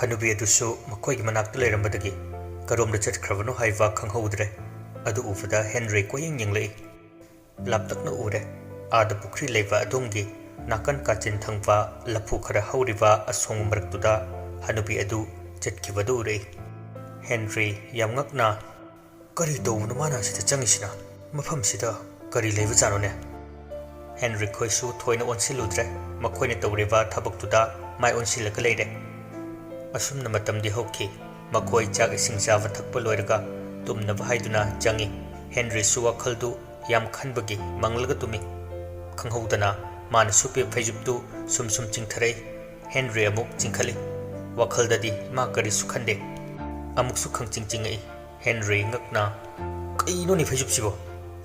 Hanubi adusu makoigi manakta leirambadagi karomda chatkrabano haiva khanghaudre adu ufada Henry koying yinglei laptakna ure ada pukri leiva adumgi nakan kachin thangwa lapu khara hauriva asong maraktuda Hanubi adu chatkibadu ure Henry yamngakna kari downa mana sida changisina mafam sida kari leiva janone Henry khoisu thoina onsiludre makoine tawreva thabaktuda mai onsilaka leire asumna matamdi hokki makoi chak ising java thakpa loiraga tumna bahaiduna jangi Henry su wakhaldu yam khanbagi manglaga tumi khanghaudana mana supe phajubdu sumsum chingtharei Henry amuk chingkhali wakhaldadi ma kari sukhande amuk sukhang chingchingai Henry ngakna kaino ni phajubsibo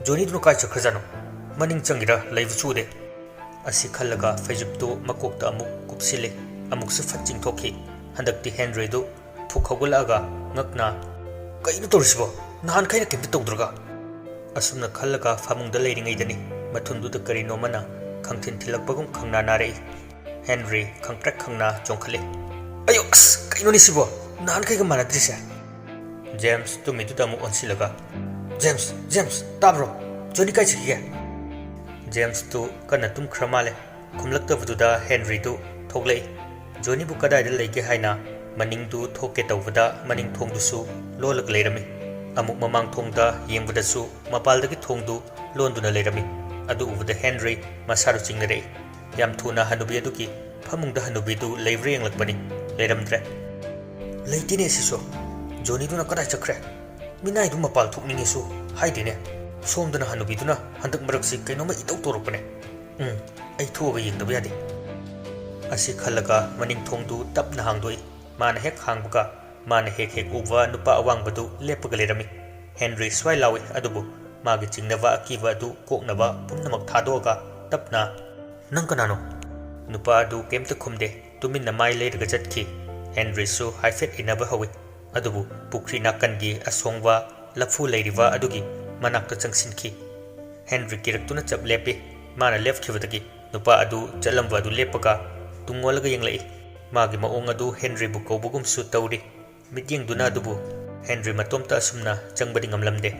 joni dunu kai chakhrajano maning changira laivu chude asi khallaga phajubdu makokta amuk kupsile amuk su fatching thokhi handakti Henry do phukhaugulaga ngakna kaino torsibo nahan khaina kemta tawdruga asumna khallaga famungda leiringai dani mathundu da karino mana khangthin thilakpagum khangna nare Henry khangtrak khangna chongkhale ayo as kaino ni sibo nahan khaiga manadrise James tumidu damu onsilaga James tabro joni kai chigiya James tu kana tum khramale khumlakta bududa Henry du thoglei Joni bu kadai da leige haina maning du thoke tawbada maning thong du su lolak leirami amuk mamang thong da yengbada su mapal da ki thong du londuna leirami adu ubada Henry masaru chingnare yam thuna Hanubi adu ki phamung da Hanubi du leivre yenglakbani leiramdre leitine siso Joni du na kadai chakre minai du mapal thukningi su haidine somdana Hanubi du na handak marak si kaino ma itau torokane ai thoga yengdaba yade asi khalaga maning thongdu tapna hangdoi mana hek hangbuka mana hek uwa nupa awangbadu lepaga lerami Henry swai lawi adubu magi chingnava akiwa adu koknaba pumnamak thadoga tapna nang kanano nupa adu kemta khumde tuminna mai leiraga chatki Henry su haifet inaba hawi adubu pukri nakangi asongwa lafu leiriva adugi manakta changsinki Henry kiraktuna chap lepi mana left khivadagi nupa adu chalamba adu lepaga tungolaga yenglai magi maong adu Henry bu kobugum su tawri mityeng duna dubu Henry matomta asumna changbadi ngamlamde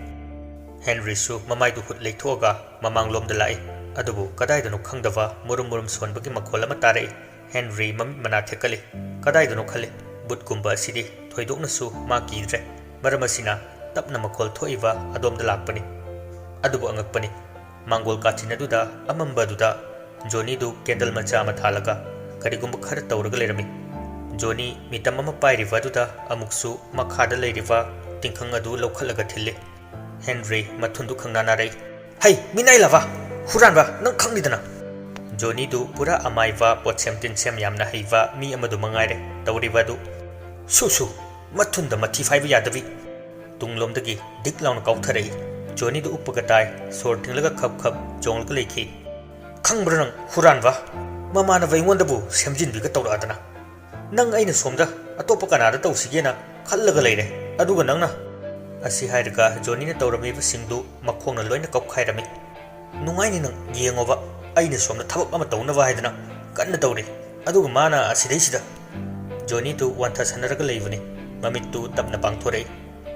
Henry su mamai du hut leithoga mamang lomda lai adubu kadai danu khangdava murum sonbagi makhol ama tare Henry mami mana thekali kadai danu khale but kumba asidi thoidokna su ma kidre maramasina tapna makhol thoiva adomda lakpani adubu angakpani mangol kachina duda amamba duda Joni du candle macha ma thalaga karigumba khara tawraga lerami Joni mitam ama pairiva duda amuksu makhada leiriva tingkhang adu lokhalaga thille Henry mathundu khangnana rei hai minai lava huranba nang khangnidana Joni du pura amaiva potchem tinchem yamna heiva mi amadu mangaire tawriva du su mathunda mathi faiba yadavi tunglomdagi diklauna kautharei Joni du upagatai sor thinglaga khap jonglga leikhi khangbra nang huranba mamana vaingondabu semjinbiga tawradana nang aina somda atopa kanada tawsigena khallaga leire aduga nangna asi hairaga Joni na tawramiba singdu makhongna loina kapkhairami nungaini nang yengoba aina somda thabak ama tawnaba haidana kanna tawri aduga mana asideisida Joni tu wantha sanaraga leivani mamittu tapna pangthorei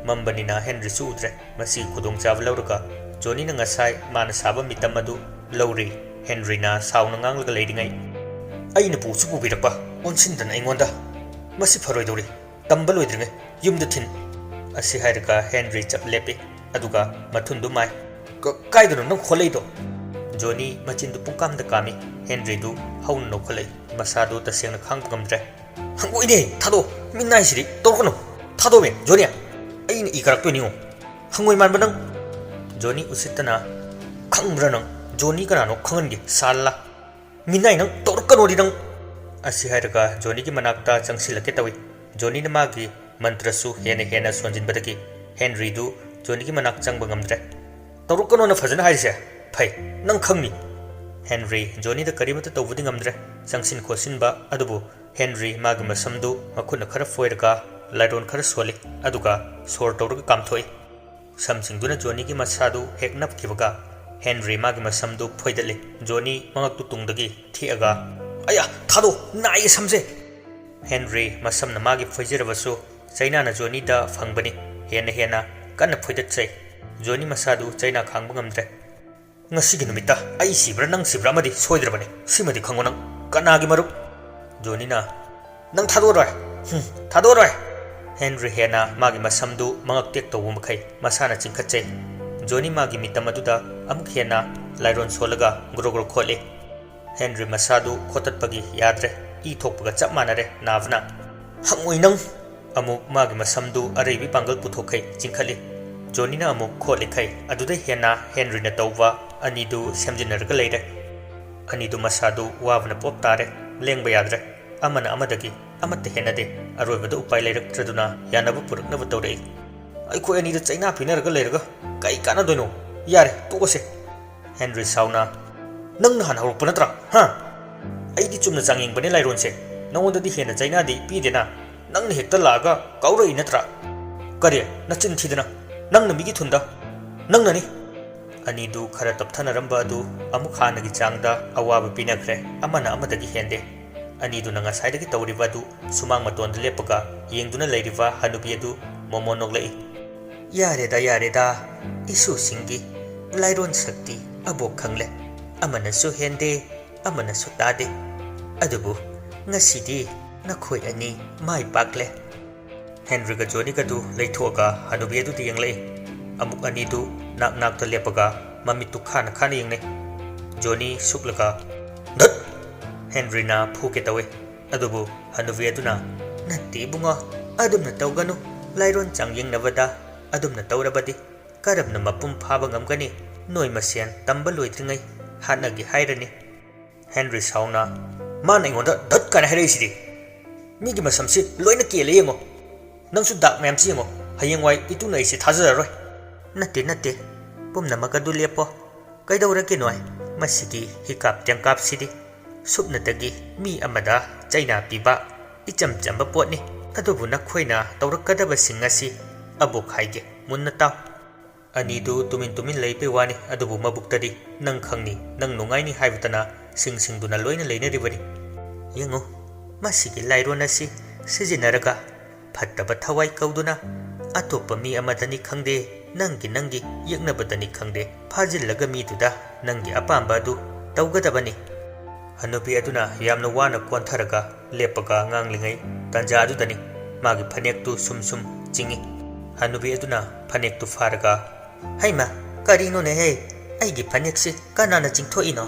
mambanina Henry su udre masi khudong chav lauraga Joni na ngasai mana saba mitam adu lauri Henry na sauna nganglaga leiringai aina pu chu birakpa onsindan aingonda masi pharoidori tamba loidringai yumda thin asi hairaga Henry chap lepe aduga mathundu mai kaidano nang kholeido Joni machindu pungkamda kami Henry du haun no kholei masadu tasengna khangpa gamdre hangoine thado minnai siri torkono thado me Jonia aina ikarak to ningo hangoi manba nang Joni usitana khangbra nang Joni kanano khangangi salla minai nang torkanori nang asi hairaga Joni ki manakta changsilake tawi Joni na magi mantra su hena sonjinbadagi Henry du Joni ki manak changba ngamdre torkano na fajana haise phai nang khangni Henry Joni da karimata tawbudi ngamdre changsin khosinba adubu Henry magi masamdu makhuna khara foiraga lairon khara soli aduga sor tawraga kamthoi samsingduna Joni ki masadu heknap kibaga Henry magi masamdu phoidale Joni mangak tu tungdagi thiaga aya thado nai samse Henry masamna magi foijirabasu China Johnny da fangbani hena kana foidatsai Johnny masadu China khangba ngamdre ngasigi numita ai sibra nang sibra madi soidrabani simadi khangonang kanagi marup Johnny na nang thadoroi Henry hena magi masamdu mangak tek to makai masana chingkhatsai Johnny magi mitamaduda amuk hena lairon solaga grogro khole Henry masadu khotatpagi yadre I thokpaga chap manare navna hangoi nang amuk magi masamdu areibi pangal puthokai chingkhali Johnny na amuk khole khai aduda hena Henry na tawwa anidu semjinarga leire anidu masadu wabna pop tare lengba yadre amana amadagi amatta henade aroibada upai leirakraduna yanabu puraknabu tawrei aikoi anidu China pinarga leiraga kai kana doino yare tokose Henry sauna nang han hawrukpa natra ha aidi chumna changing bane lairon se nangondadi hena China di pidena nang hekta laga kaurei natra kare nachin thidana nang namigi thunda nang nani anidu khara tapthanaramba adu amuk hanagi changda awaba pinakhre amana amadagi hende anidu nanga saidagi tawriba adu sumang matonda lepaga yengduna leiriba hanubi adu momonoglei yare da isu singi lairon sakti abok khangle amana su hende amana su tade adubu ngasidi nakhoi ani mai pakle Henry ga Johnny ga du leithoga hanubi adu tiangle amuk ani du nak to lepaga mamitu khana yengne Johnny suklaga dat Henry na phuke tawe adubu hanubi adu na natti bunga adumna tawganu lairon changyeng navada adumna tawrabadi karabna mapum phaba ngamgani noi masien tamba loitringai hanagi hairani Henry sauna mana ingonda dat kana hareisidi migi masamsi loina kele yengo nangsu dak mem si yengo hayengwai ituna isi thazaroi natte pumna magadu lepo kaidawra ke noi masigi hikap tengkap sidi supnatagi mi amada China piba icham chamba potni adubu nakhoina tawrakadaba singasi abok haige munna taw anidu tumin leipe wani adubu mabuktadi nang khangni nang nungai ni haibutana singduna loina leina ribani yengo masigi lairon asi sijinaraga phattaba thawai kauduna atopa mi amadani khangde nangi yeknabadani khangde phajillaga mi duda nangi apamba du tawgadabani hanubi aduna yamna wana kontharaga lepaga nganglingai tanja adudani magi phanek tu sum chingi hanubi aduna phanek tu faraga haima karino ne he aigi phanek se kanana chingthoino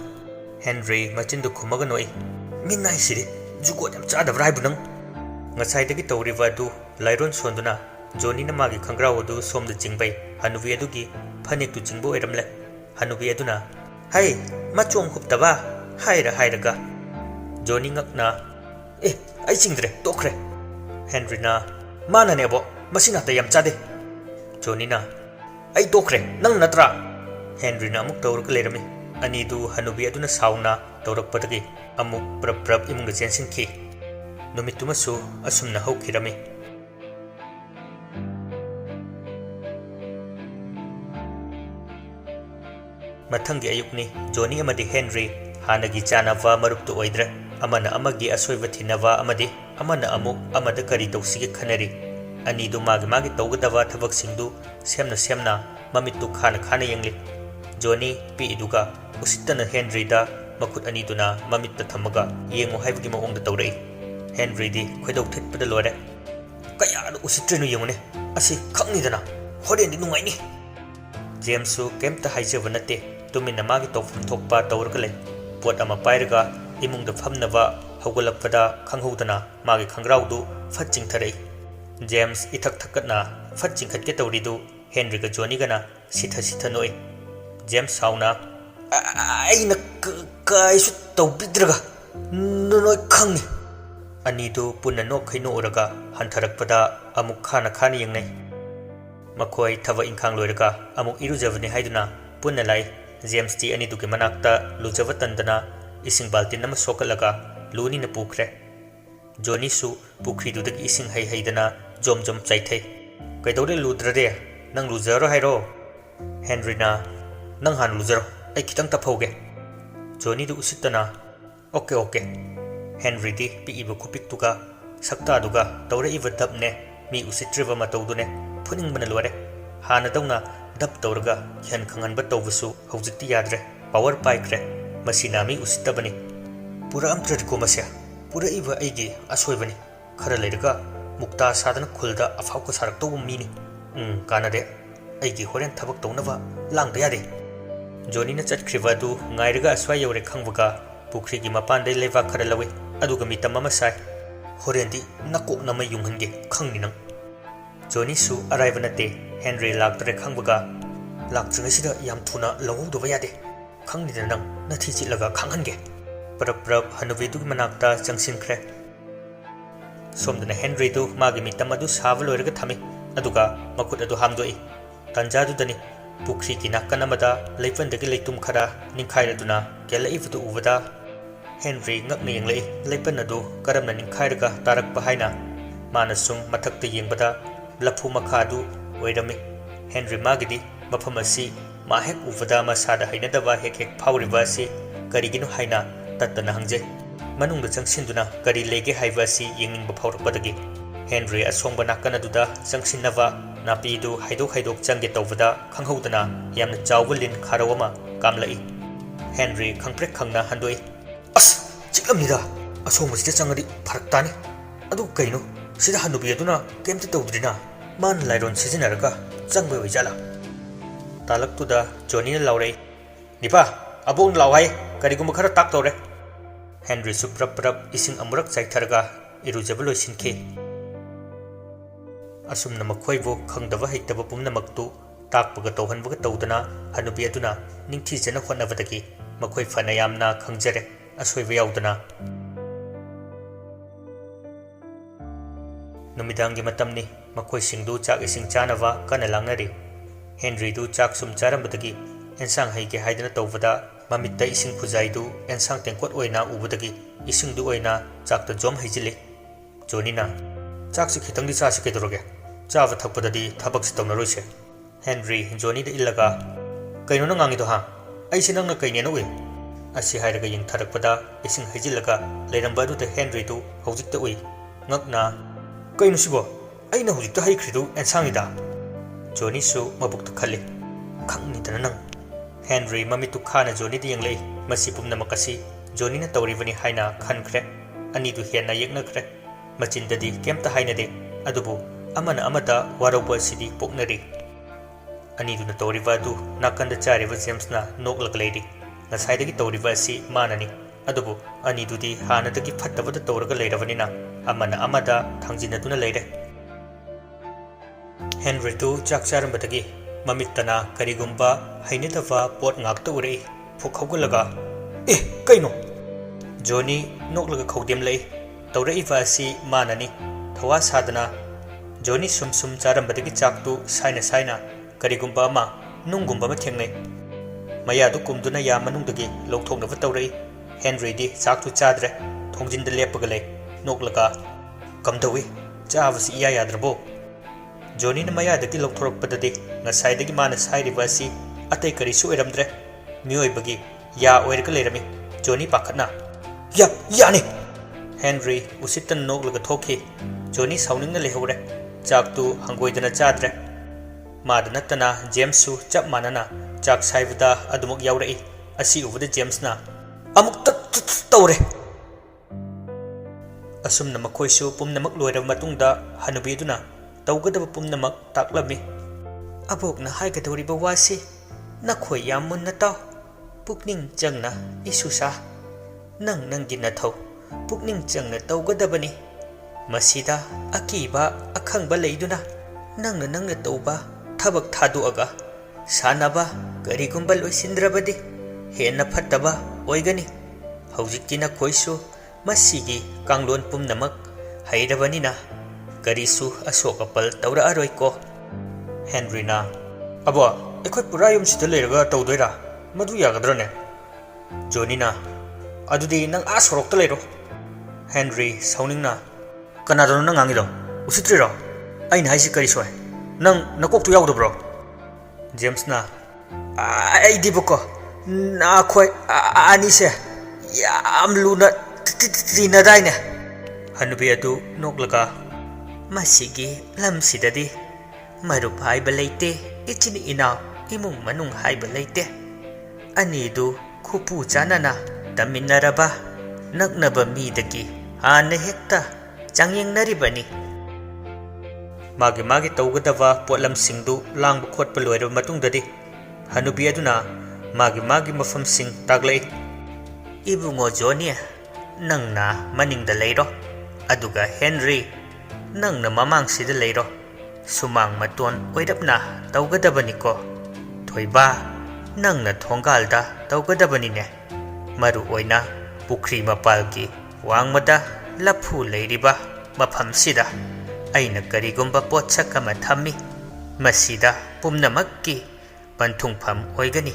Henry machindu khumaga noi minai siri jugot am chada brai bunang ngasai dagi tawriwa du lairon sonduna Johnny na magi khangraw du somda chingbai hanubi adugi phanek tu chingbo eramle hanubi aduna hai machong khuptaba hairaga Johnny ngakna ai chingdre tokre Henry na mana nebo masina ta yam chade Johnny na ai tokre nang natra Henry na muk tawruk lerami anidu hanubi aduna sauna tawrakpadagi amuk prap imungda chensinki numitumasu asumna hawkhirami mathangi ayukni Johnny amadi Henry hanagi chanava maruptu oidre amana amagi asoiva thinava amadi amana amuk amada kari tawsigi khanari anidu magi tawgadava thabak singdu semna mamitu khana yengli Johnny pi iduga usitana Henry da makut aniduna mamitta thamaga yengo haibagi maongda tawrei Henry di khoidau thitpada lore kaya usitrenu yengone asi khangni horen di nungai ni James su kemta haijava nate tumina magi tawfam thokpa tawrgale pot ama pairaga imungda phamnava haugalakpada khanghoudana magi khangraudu fatching tharei James ithak thakatna fatching khatke tawridu Henry ga Johnny gana sitha noi James sauna aina kaisu tawbidraga noi khangni anidu punna nokhaino oraga hantharakpada amuk khana yengnai makoi thava inkhang loiraga amuk irujavani haiduna punna lai James ti anidu ke manakta lujawatandana ising baltin nama sokalaga luni na pukhre Johnny su pukhi du dagi ising haidana jom chaithai kaidore ludrare nang lujaro hairo Henry na nang han lujaro ai kitang taphauge Johnny du usitana okay Henry di pi ibu kupik tuga saktaduga tawraiba dabne mi usitriba matawdune phuningbana lore hana dawna dab tawraga hian khanganba tawbusu hawjikti yadre power paikre masina mi usitabani pura amtradiko masya pura iba aigi asoibani khara leiraga mukta sadana khulda afauka sarak tawbu mini kanade aigi horen thabak tawnaba langda yade Johnny na chatkhriba du ngairaga aswa yore khangbuga pukri gi mapan dei leva khara lawi aduga mitam ama sai horendi nakok nama yunghange khangni nang Johnny su arrive na te Henry laktre khangbuga lakchunga sida yam thuna lawuduba yade khangni da nang na thi chilaga khanghange prap hanuvi du manakta changsin khre somdana Henry du magi mitam adu saval loiraga thami aduga makut adu hamdoi tanja du dani pukri ki nakana mada leipandagi leitum khara ningkhairaduna kelaifudu ubada Henry ngakna yenglei leipan adu karamna ningkhairaga tarakpa haina mana sung mathakta yengbada laphu makha du oirami Henry magidi mafam asi ma hek ubada masada hainadaba hek phawriba si kariginu haina tattana hangje manungda changsinduna kari lege haiba si yengingba phawrakpadagi Henry asongba nakana duda changsinnava napi du haidok changge tawbada khanghodana yamna chawbulin kharawama kamlai Henry khangprek khangna handoi as chiklamnida asongmusida changadi pharaktani adu kaino sida hanubi aduna kemta tawdrina man lairon sizinaraga changbe oijala talaktuda Johnny na laurei nipa abong lawai kariguma khara tak tawre Henry suprap ising amurak chaitharaga irujabalo sinke asumna makhoi bo khangdaba heitaba pumnamaktu takpaga tawhanbaga tawdana hanubi aduna ningthi jana khonabadagi makhoi fana yamna khangjare asoiba yaudana numidangi matamni makhoi singdu chak ising chanava kana langnari Henry du chak sum charambadagi ensang haige haidana tawbada mamitta ising phujai du ensang tengkot oina ubadagi ising du oina chakta jom haijili Johnny na chak si khitangdi cha si kedoroge Java thakpadadi thabak si tawna roise Henry Johnny da illaga kaino na ngangi do ha ai sinang na kaine no we asi hairaga ying tharakpada ising haijilaga leiramba du da Henry du hojikta ui ngakna kaino sibo aina hojikta haikhridu ensangida Johnny su mabukta khali khangni dana nang Henry mamitu khana Johnny da yenglei masi pumna makasi Johnny na tawribani haina khankhre ani du hiana yekna khre machindadi kemta haina de adubu amana amada warauba sidi poknari ani duna tawriba du nakanda chariba James na noklag leidi ngasaidagi tawriba si manani adubu ani dudi hana dagi phattabada tawraga leirabanina amana amada thangjinaduna leire Henry tu chakcharambadagi mamittana karigumba hainidava pot ngakta urei phukhawgalaga kaino Johnny noklaga khawdem lei tawraiba si manani thawa sadana Johnny sum charambadagi chaktu saina karigumba ama nunggumba ma thengnai maya du kumduna ya manungdagi lokthoknaba tawrei Henry di chaktu chadre thongjinda lepaga lei noklaga kamdawi chavasi iya yadrabo Johnny na maya dagi lokthorakpadadi ngasaidagi mana sairiba si atai karisu eramdre mioibagi ya oirga leirami Johnny pakhatna yani Henry usitan noklaga thoki Johnny sauningna lehore chaktu hangoidana chadre madanatana James su chap manana chak saibada adumuk yaurei asi ubada James na amuk tawre asumna makhoi su pumnamak loirab matungda hanubi duna tawgadaba pumnamak taklami abokna haigadoriba wasi nakhoi yam munna taw pukning changna isusa nanggi nathau pukning changna tawgadabani masida akiba akhangba leiduna nangna tawba thabak thaduaga sanaba karigumba loisindrabadi henna phattaba oigani hawjiktina koisu masigi kanglon pumnamak hairabanina karisu asokapal tawra aroiko Henry na abo ekhoi purayum sida leiraga tawdoira madu yagadrone Johnny na adudi nang asorokta leiro Henry sauningna kanadano nang angido usitriro aina haisi kari soy nang nakoktu yaudabro James na ai dibuko na khoi anise yam luna tina daine Hanubi adu noklaga masigi lamsidadi marup haiba leite ichini ina imung manung haiba leite anidu khupu chanana taminaraba naknaba midagi hana hekta changyengnaribani magi tawgadaba potlamsingdu langba khotpa loiraba matungdadi Hanubi aduna magi mafamsing taglai ibungo Johnny nangna maningda leiro aduga Henry nangna mamangsida leiro sumang maton oirapna tawgadabaniko thoiba nangna thongalda tawgadabanine maru oina pukri mapalgi wangmada laphu leiriba mafamsida aina karigumba potsak ama thammi masida pumnamakki panthungpham oigani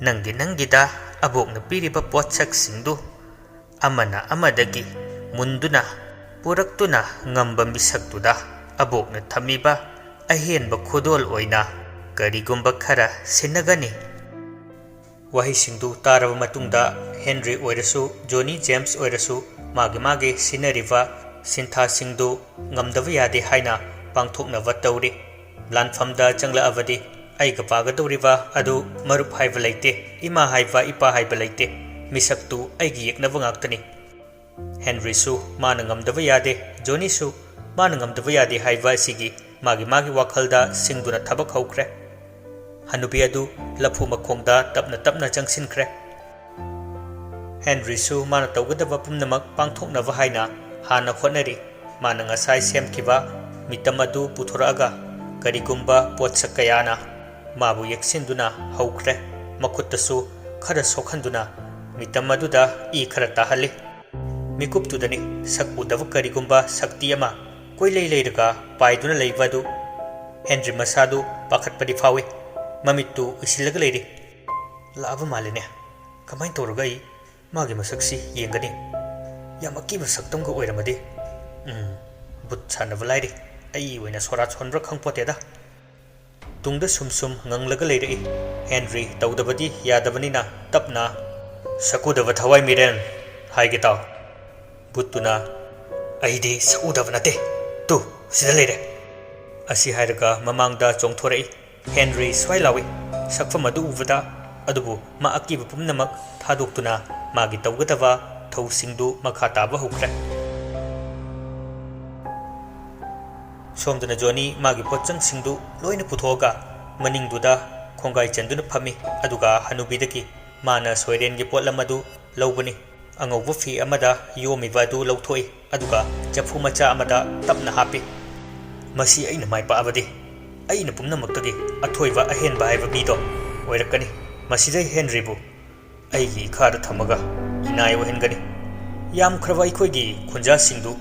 nangida abokna piriba potsak singdu amana amadagi munduna puraktuna ngamba misaktuda abokna thamiba ahenba khodol oina karigumba khara sinagani wahi singdu taraba matungda Henry oirasu Johnny James oirasu magi sinariva sintha singdu ngamdava yade haina pangthoknava tawri lanfamda changla avadi aiga pagadoriva adu marup haiba leite ima haiba ipa haiba leite misaktu aigi yeknava ngaktani Henry su mana ngamdava yade Johnny su mana ngamdava yade haiba sigi magi wakhalda singduna thabak haukhre Hanubi adu laphu makhongda tapna changsinkre Henry su mana tawgadaba pumnamak pangthoknava haina hana khonari mana ngasai semkiba mitam adu puthoraga karigumba potsak kayana mabu yeksinduna haukhre makhutasu khara sokhanduna mitam aduda I khara tahali mikuptudani sakudava karigumba sakti ama koilei leiraga paiduna leibadu Henry masadu pakhatpadi phawi mamittu isilaga leiri laba maline kamai toruga I magi masaksi yengani yamaki masaktamga oiramadi but sanava lairi ai oina sora chonbra khangpoteda tungda sumsum nganglaga leiri Henry tawdabadi yadabanina tapna sakudava thawai miren haige taw butuna aidi sakudava nate tu sida leire asi hairaga mamangda chongthorai Henry swailawi sakfa madu uvada adubu ma akiba pumnamak thadoktuna magi tawgadava thawsingdu makha taba hukre somdana Johnny magi pochang singdu loina puthoga maningduda khongai chanduna phami aduga Hanubidaki mana soiren gi potlam adu lobani angauba fi amada yomiba adu lawthoi aduga chafu macha amada tapna hapi masi aina mai pa abadi aina pumnamaktagi athoiba ahenba haiba mido oirakani masida Henry bu aigi khara thamaga inai wahengani yam khrava ikhoigi khunja singdu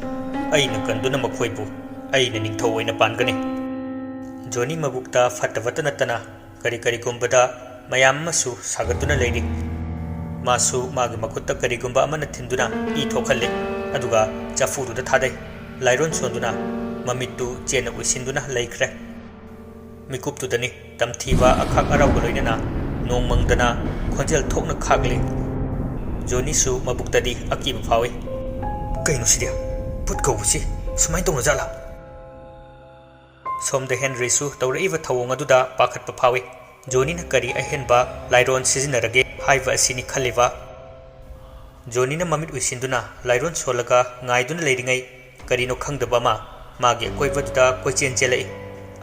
aina kanduna makhoibu aina ningthau oina pangani Johnny mabukta fatavata natana kari gumbada mayam masu sagatuna leiri masu magi makutta kari gumba amana thinduna I thokhalle aduga chafudu da thadai lairon sonduna mamittu chena uisinduna laikhre mikuptu dani tamthiba akhak arau goloinana nongmangdana khonjel thokna khakle Johnny su mabuktadi akiba phawi kainu sidia put gausi sumai tongna jala somde Henry su tawraiba thawong aduda pakhatpa phawi Johnny na kari ahenba lairon sizinarage haiba asini khaliba Johnny na mamit uisinduna lairon solaga ngaiduna leiringai karino khangdaba magi koibaduda koichen chelai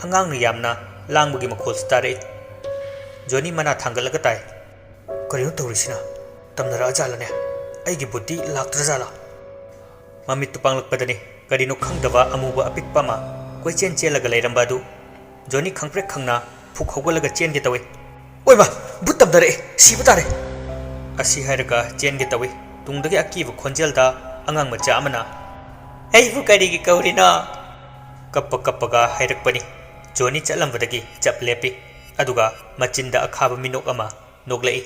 angang yamna langbugi makhol stare Johnny mana thangalaga tai karino tawrisina tamnara ajalane aigi buddhi laktra jala mamit tupanglak padani karino khangdaba amuba apikpa ma koichen chelaga leiramba du Johnny khangprek khangna phuk hogalaga chen ge tawi oiba butam dare siba tare asi hairaga chen ge tawi tungdagi akiba khonjelda angang macha amana ei bu kari gi kaurina kappaga hairakpani Johnny chalambadagi chap lepi aduga machinda akhaba minok ama noglai